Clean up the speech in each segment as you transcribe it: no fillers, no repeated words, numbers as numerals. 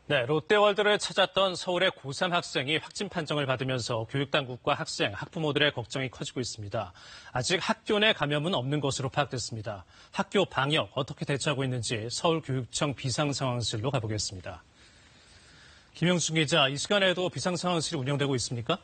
네, 롯데월드를 찾았던 서울의 고3 학생이 확진 판정을 받으면서 교육당국과 학생, 학부모들의 걱정이 커지고 있습니다. 아직 학교 내 감염은 없는 것으로 파악됐습니다. 학교 방역 어떻게 대처하고 있는지 서울교육청 비상상황실로 가보겠습니다. 김영준 기자, 이 시간에도 비상상황실이 운영되고 있습니까?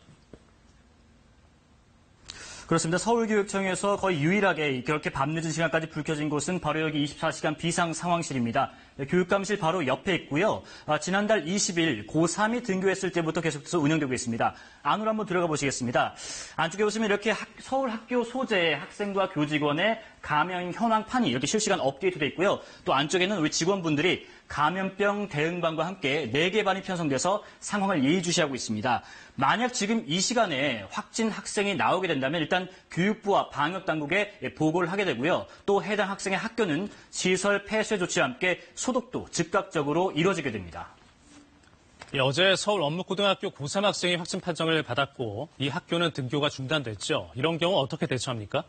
그렇습니다. 서울교육청에서 거의 유일하게 그렇게 밤늦은 시간까지 불 켜진 곳은 바로 여기 24시간 비상상황실입니다. 교육감실 바로 옆에 있고요. 지난달 20일 고3이 등교했을 때부터 계속해서 운영되고 있습니다. 안으로 한번 들어가 보시겠습니다. 안쪽에 보시면 이렇게 서울 학교 소재 학생과 교직원의 감염 현황판이 이렇게 실시간 업데이트되어 있고요. 또 안쪽에는 우리 직원분들이 감염병 대응반과 함께 4개 반이 편성돼서 상황을 예의주시하고 있습니다. 만약 지금 이 시간에 확진 학생이 나오게 된다면 일단 교육부와 방역당국에 보고를 하게 되고요. 또 해당 학생의 학교는 시설 폐쇄 조치와 함께 소독도 즉각적으로 이루어지게 됩니다. 어제 서울 원무고등학교 고3 학생이 확진 판정을 받았고 이 학교는 등교가 중단됐죠. 이런 경우 어떻게 대처합니까?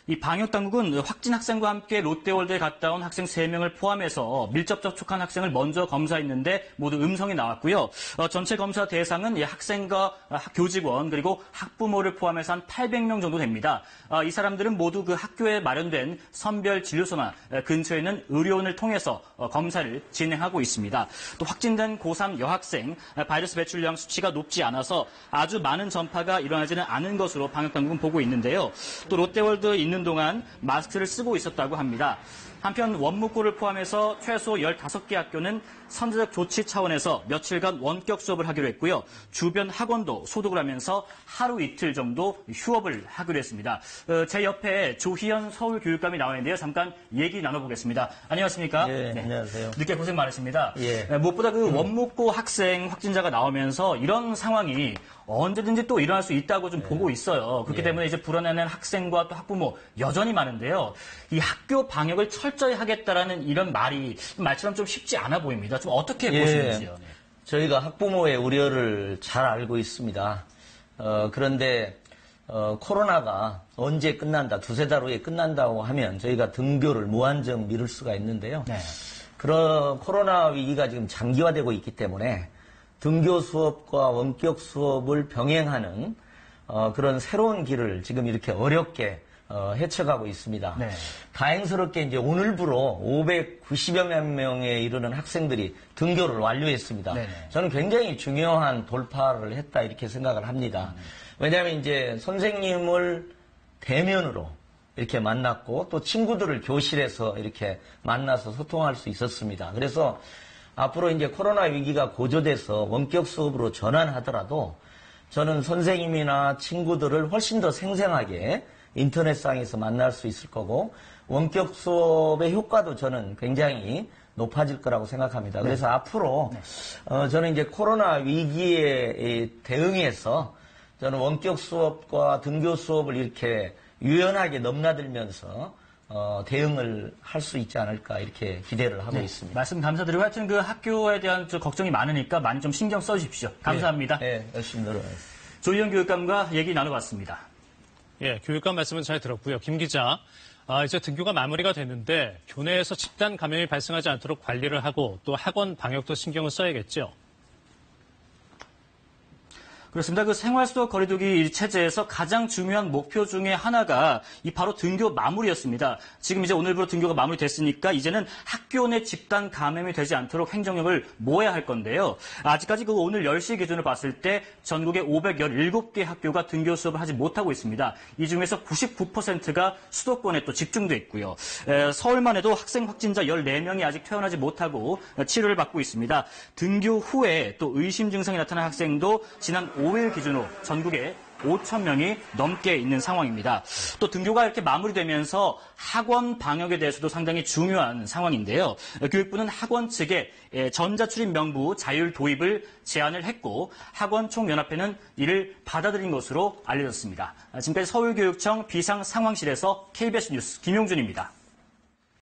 이 방역당국은 확진 학생과 함께 롯데월드에 갔다 온 학생 3명을 포함해서 밀접 접촉한 학생을 먼저 검사했는데 모두 음성이 나왔고요. 전체 검사 대상은 학생과 교직원 그리고 학부모를 포함해서 한 800명 정도 됩니다. 이 사람들은 모두 그 학교에 마련된 선별진료소나 근처에 있는 의료원을 통해서 검사를 진행하고 있습니다. 또 확진된 고3 여학생 바이러스 배출량 수치가 높지 않아서 아주 많은 전파가 일어나지는 않은 것으로 방역당국은 보고 있는데요. 또 롯데월드에 있는 동안 마스크를 쓰고 있었다고 합니다. 한편 원무고를 포함해서 최소 15개 학교는 선제적 조치 차원에서 며칠간 원격 수업을 하기로 했고요. 주변 학원도 소독을 하면서 하루 이틀 정도 휴업을 하기로 했습니다. 제 옆에 조희연 서울교육감이 나와 있는데요. 잠깐 얘기 나눠보겠습니다. 안녕하십니까? 예, 네. 안녕하세요. 늦게 고생 많으십니다. 예. 무엇보다 그 원무고 학생 확진자가 나오면서 이런 상황이 언제든지 또 일어날 수 있다고 좀 보고 있어요. 그렇기 때문에 이제 불안해하는 학생과 또 학부모 여전히 많은데요. 이 학교 방역을 철저히 하겠다라는 이런 말처럼 좀 쉽지 않아 보입니다. 좀 어떻게 보시는지요? 네. 저희가 학부모의 우려를 잘 알고 있습니다. 그런데 코로나가 언제 끝난다, 두세 달 후에 끝난다고 하면 저희가 등교를 무한정 미룰 수가 있는데요. 네. 그런 코로나 위기가 지금 장기화되고 있기 때문에 등교 수업과 원격 수업을 병행하는 그런 새로운 길을 지금 이렇게 어렵게 헤쳐가고 있습니다. 네. 다행스럽게 이제 오늘부로 590여 명에 이르는 학생들이 등교를 완료했습니다. 네네. 저는 굉장히 중요한 돌파를 했다 이렇게 생각을 합니다. 왜냐하면 이제 선생님을 대면으로 이렇게 만났고 또 친구들을 교실에서 이렇게 만나서 소통할 수 있었습니다. 그래서 앞으로 이제 코로나 위기가 고조돼서 원격 수업으로 전환하더라도 저는 선생님이나 친구들을 훨씬 더 생생하게 인터넷상에서 만날 수 있을 거고 원격 수업의 효과도 저는 굉장히 높아질 거라고 생각합니다. 그래서 앞으로 저는 이제 코로나 위기에 대응해서 저는 원격 수업과 등교 수업을 이렇게 유연하게 넘나들면서 대응을 할 수 있지 않을까 이렇게 기대를 하고 있습니다. 말씀 감사드리고 하여튼 그 학교에 대한 걱정이 많으니까 많이 좀 신경 써주십시오. 감사합니다. 네, 열심히 노력하겠습니다. 조희연 교육감과 얘기 나눠봤습니다. 예, 교육감 말씀은 잘 들었고요. 김 기자, 이제 등교가 마무리가 됐는데 교내에서 집단 감염이 발생하지 않도록 관리를 하고 또 학원 방역도 신경을 써야겠죠. 그렇습니다. 그 생활수업 거리두기 체제에서 가장 중요한 목표 중에 하나가 이 바로 등교 마무리였습니다. 지금 이제 오늘부로 등교가 마무리됐으니까 이제는 학교 내 집단 감염이 되지 않도록 행정력을 모아야 할 건데요. 아직까지 그 오늘 10시 기준으로 봤을 때 전국의 517개 학교가 등교 수업을 하지 못하고 있습니다. 이 중에서 99%가 수도권에 또 집중돼 있고요. 서울만 해도 학생 확진자 14명이 아직 퇴원하지 못하고 치료를 받고 있습니다. 등교 후에 또 의심 증상이 나타난 학생도 지난 5일 기준으로 전국에 5,000명이 넘게 있는 상황입니다. 또 등교가 이렇게 마무리되면서 학원 방역에 대해서도 상당히 중요한 상황인데요. 교육부는 학원 측에 전자출입 명부 자율 도입을 제안을 했고 학원 총연합회는 이를 받아들인 것으로 알려졌습니다. 지금까지 서울교육청 비상상황실에서 KBS 뉴스 김용준입니다.